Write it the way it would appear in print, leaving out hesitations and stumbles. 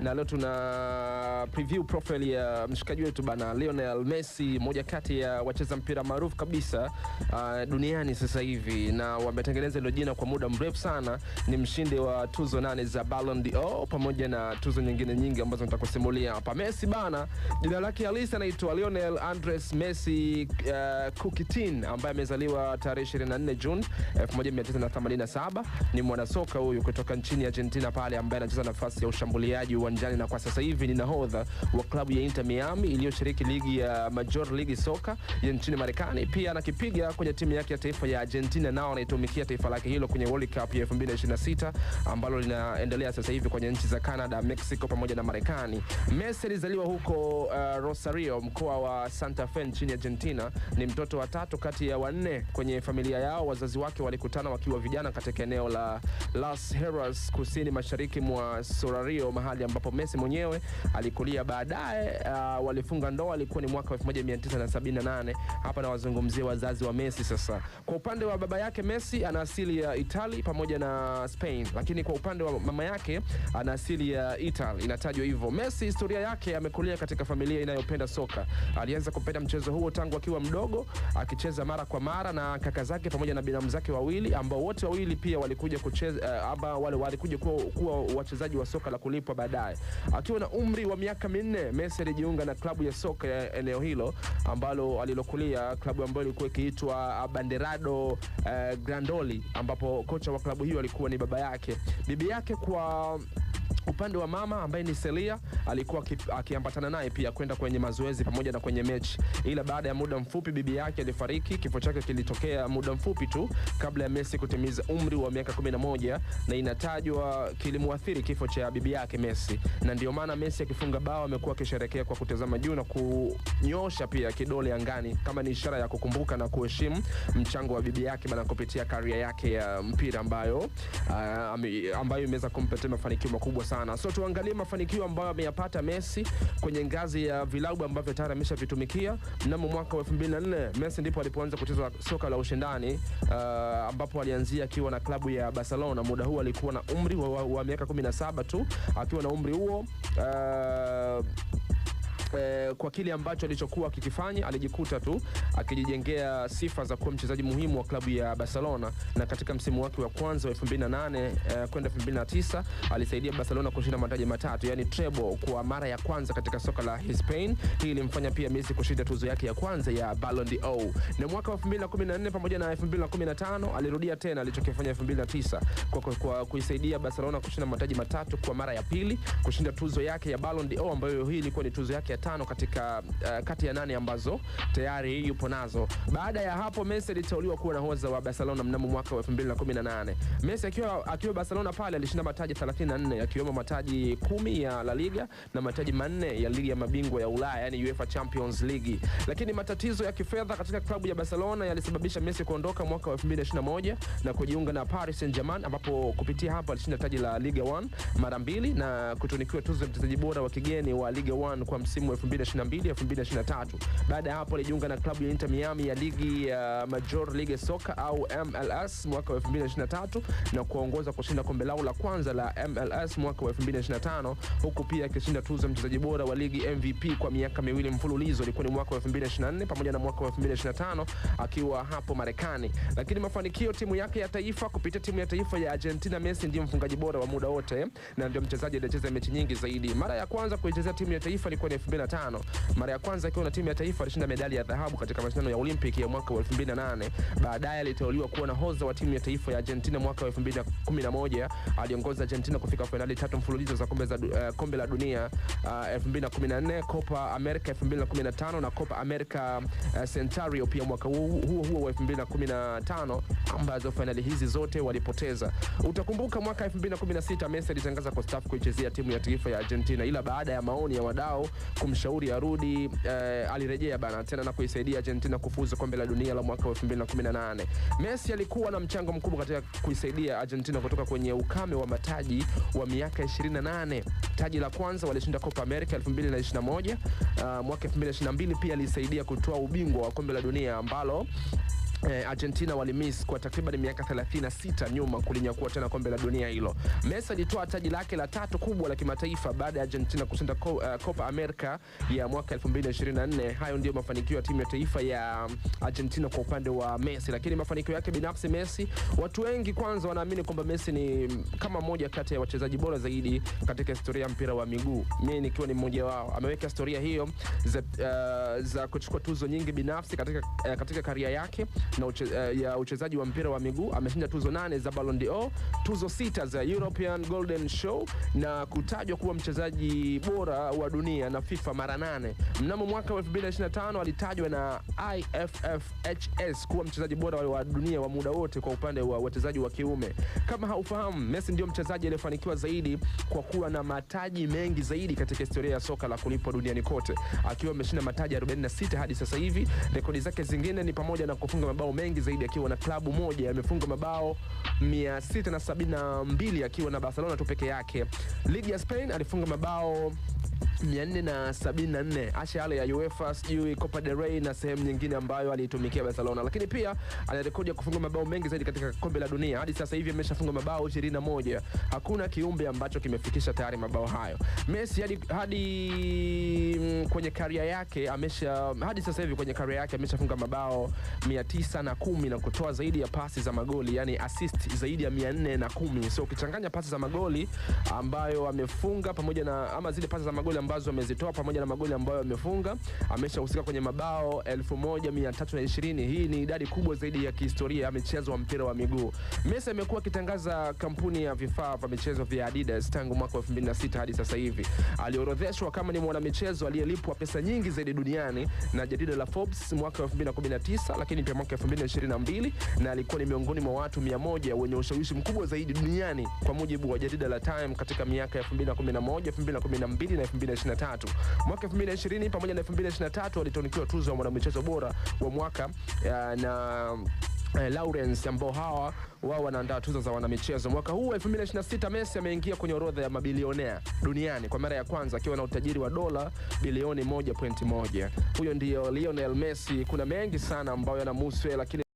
Na leo tuna preview profile ya mshikaji wetu bana Lionel Messi, moja kati ya wacheza mpira maarufu kabisa duniani sasa hivi, na wametengeneza hilo jina kwa muda mrefu sana. Ni mshindi wa tuzo 8 za Ballon d'Or pamoja na tuzo nyingine nyingi ambazo nitakusimulia hapa. Messi bana, jina lake halisi anaitwa Lionel Andres Messi Coutinho, ambaye amezaliwa tarehe 24 June 1987. Ni mwanasoka huyu kutoka nchini Argentina pale, ambaye anacheza nafasi ya ushambuliaji uwanjani, na kwa sasa hivi ni nahodha wa klabu ya Inter Miami iliyoshiriki ligi ya Major League Soccer ya nchini Marekani. Pia anakipiga kwenye timu yake ya taifa ya Argentina, nao anaitumikia taifa lake hilo kwenye World Cup ya 2026 ambalo linaendelea sasa hivi kwenye nchi za Canada, Mexico pamoja na Marekani. Messi alizaliwa huko Rosario, mkoa wa Santa Fe nchini Argentina. Ni mtoto wa tatu kati ya 4 kwenye familia yao. Wazazi wake walikutana wakiwa vijana katika eneo la Las Heras, kusini mashariki mwa Rosario, mahali ambapo Messi mwenyewe alikulia. Baadaye walifunga ndoa, alikuwa ni mwaka 1978. Hapa na wazungumzia wazazi wa Messi sasa. Kwa upande wa baba yake Messi ana asili ya Italy pamoja na Spain, lakini kwa upande wa mama yake ana asili ya Italy, inatajwa hivyo. Messi historia yake, amekulia katika familia inayopenda soka. Alianza kupenda mchezo huo tangu akiwa mdogo, akicheza mara kwa mara na kaka zake pamoja na binamu zake wawili, ambao wote wawili pia walikuja kucheza walikuja kuwa wachezaji wa soka la kulipwa baadaye. Akiwa na umri wa miaka 4, Messi alijiunga na klabu ya soka ya eneo hilo ambalo alilokulia, klabu ambayo ilikuwa ikiitwa Banderado Grandoli, ambapo kocha wa klabu hiyo alikuwa ni baba yake. Bibi yake kwa upande wa mama, ambaye ni Celia, alikuwa akiambatana naye pia kwenda kwenye mazoezi pamoja na kwenye mechi. Ila baada ya muda mfupi bibi yake alifariki. Kifo chake kilitokea muda mfupi tu kabla ya Messi kutimiza umri wa miaka 11, na inatajwa kilimuathiri kifo cha bibi yake Messi, na ndio maana Messi akifunga bao amekuwa akisherehekea kwa kutazama juu na kunyosha pia kidole angani kama ni ishara ya kukumbuka na kuheshimu mchango wa bibi yake bana kupitia career yake ya mpira ambayo imeweza kumpatia mafanikio makubwa sana. So tuangalie mafanikio ambayo ameyapata Messi kwenye ngazi ya vilabu ambavyo tayari ameshavitumikia. Mnamo mwaka wa 2004 Messi ndipo alipoanza kucheza soka la ushindani, ambapo alianzia akiwa na klabu ya Barcelona. Muda huo alikuwa na umri wa miaka 17 tu. Akiwa na umri huo kwa kile ambacho alichokuwa kikifanya, alijikuta tu akijijengea sifa za kuwa mchezaji muhimu wa klabu ya Barcelona, na katika msimu wake wa kwanza wa 2008 kwenda 2009 alisaidia Barcelona kushinda mataji matatu, yani treble, kwa mara ya kwanza katika soka la Spain. Hii ilimfanya pia Messi kushinda tuzo yake ya kwanza ya Ballon d'Or. Na mwaka wa 2014 pamoja na 2015 alirudia tena alichokifanya 2009 kwa kuisaidia Barcelona kushinda mataji matatu kwa mara ya pili, kushinda tuzo yake ya Ballon d'Or, ambayo hii ilikuwa ni tuzo yake ya 5 katika kati ya 8 ambazo tayari yupo nazo. Baada ya hapo Messi aliteuliwa kuwa nahodha wa Barcelona mnamo mwaka wa 2018. Messi akiwa Barcelona pale alishinda mataji 34, yakiwemo mataji 10 ya La Liga na mataji 4 ya ligi ya mabingwa ya Ulaya, yani UEFA Champions League. Lakini matatizo ya kifedha katika klabu ya Barcelona yalisababisha Messi kuondoka mwaka wa 2021 na kujiunga na Paris Saint-Germain, ambapo kupitia hapo alishinda taji la Ligue 1 mara 2 na kutunikiwa tuzo ya mchezaji bora wa kigeni wa Ligue 1 kwa msimu wa 2022-2023. Baada ya hapo alijiunga na klabu ya Inter Miami ya ligi ya Major League Soccer au MLS mwaka wa 2023 na kuongoza kushinda kombe lao la kwanza la MLS mwaka wa 2025, huku pia akishinda tuzo ya mchezaji bora wa ligi MVP kwa miaka 2 mfululizo. Ilikuwa ni mwaka wa 2024 pamoja na mwaka wa 2025 akiwa hapo Marekani. Lakini mafanikio timu yake ya taifa, kupitia timu ya taifa ya Argentina, Messi ndiye mfungaji bora wa muda wote na ndio mchezaji aliyecheza mechi nyingi zaidi. Mara ya kwanza kuichezea timu ya taifa ilikuwa ni 2005. Mara ya kwanza akiwa na timu ya taifa alishinda medali ya dhahabu katika mashindano ya Olympic ya mwaka wa 2008. Baadaye aliteuliwa kuwa nahodha wa timu ya taifa ya Argentina mwaka wa 2011. Aliongoza Argentina kufika finali 3 mfululizo za kombe la dunia 2014, Copa America 2015 na Copa America Centenario pia mwaka huo wa 2015, ambazo finali hizi zote walipoteza. Utakumbuka mwaka 2016 Messi alitangaza kustaafu kuichezea timu ya taifa ya Argentina, ila baada ya maoni ya wadau kumshauri arudi, alirejea bana tena na kuisaidia Argentina kufuzu kombe la dunia la mwaka wa 2018. Messi alikuwa na mchango mkubwa katika kuisaidia Argentina kutoka kwenye ukame wa mataji wa miaka 28. Taji la kwanza walishinda Copa America 2021, mwaka 2022 pia alisaidia kutoa ubingwa wa kombe la dunia ambalo Argentina walimiss kwa takriban miaka 36 nyuma kulinyakua tena kombe la dunia hilo. Messi alitoa taji lake la 3 kubwa la kimataifa baada ya Argentina kushinda Copa America ya mwaka 2024. Hayo ndio mafanikio ya timu ya taifa ya Argentina kwa upande wa Messi, lakini mafanikio yake binafsi Messi, watu wengi kwanza wanaamini kwamba Messi ni kama mmoja kati ya wachezaji bora zaidi katika historia ya mpira wa miguu. Mimi nikiwa ni mmoja wao. Ameweka historia hiyo za kuchukua tuzo nyingi binafsi katika career yake na uchezaji wa mpira wa miguu. Ameshinda tuzo 8 za Ballon d'Or, tuzo 6 za European Golden Show na kutajwa kuwa mchezaji bora wa dunia na FIFA mara 8. Mnamo mwaka 2025 alitajwa na IFFHS kuwa mchezaji bora wa dunia wa muda wote kwa upande wa wachezaji wa kiume. Kama haufahamu, Messi ndio mchezaji aliyefanikiwa zaidi kwa kuwa na mataji mengi zaidi katika historia ya soka la kulipwa duniani kote, akiwa ameshinda mataji 46 hadi sasa hivi. Rekodi zake zingine ni pamoja na kufunga mabao mengi zaidi akiwa na klabu moja. Amefunga mabao 672 akiwa na Barcelona tu peke yake. Ligi ya Spain alifunga mabao 474, asha yale ya UEFA, sijui Copa del Rey na sehemu nyingine ambayo alitumikia Barcelona. Lakini pia ana rekodi ya kufunga mabao mengi zaidi katika kombe la dunia. Hadi sasa hivi ameshafunga mabao 21. Hakuna kiumbe ambacho kimefikisha tayari mabao hayo. Messi hadi kwenye career yake hadi sasa hivi kwenye career yake ameshafunga mabao 910 na kutoa zaidi ya pasi za magoli, yani assist zaidi ya 410. So ukichanganya pasi za magoli ambayo amefunga pamoja na ama zile pasi za magoli ambazo amezitoa pamoja na magoli ambayo amefunga, ameshahusika kwenye mabao 1320. Hii ni idadi kubwa zaidi ya kihistoria ya michezo wa mpira wa miguu. Messi amekuwa akitangaza kampuni ya vifaa vya michezo vya Adidas tangu mwaka 2006 hadi sasa hivi. Aliorodheshwa kama ni mwanamichezo aliyelipwa pesa nyingi zaidi duniani na jarida la Forbes mwaka 2019, lakini pia mwaka 2022, na alikuwa ni miongoni mwa watu 100 wenye ushawishi mkubwa zaidi duniani kwa mujibu wa jarida la Time katika miaka 2011, 2012 na 2023. Mwaka 2020 pamoja na 2023 alitonikiwa tuzo ya mwanamichezo bora wa mwaka na Lawrence, ambao wao wanaandaa tuzo za wanamichezo. Mwaka huu 2026 Messi ameingia kwenye orodha ya mabilionea duniani kwa mara ya kwanza akiwa na utajiri wa dola bilioni 1.1. Huyo ndio Lionel Messi. Kuna mengi sana ambayo yanamhusu, lakini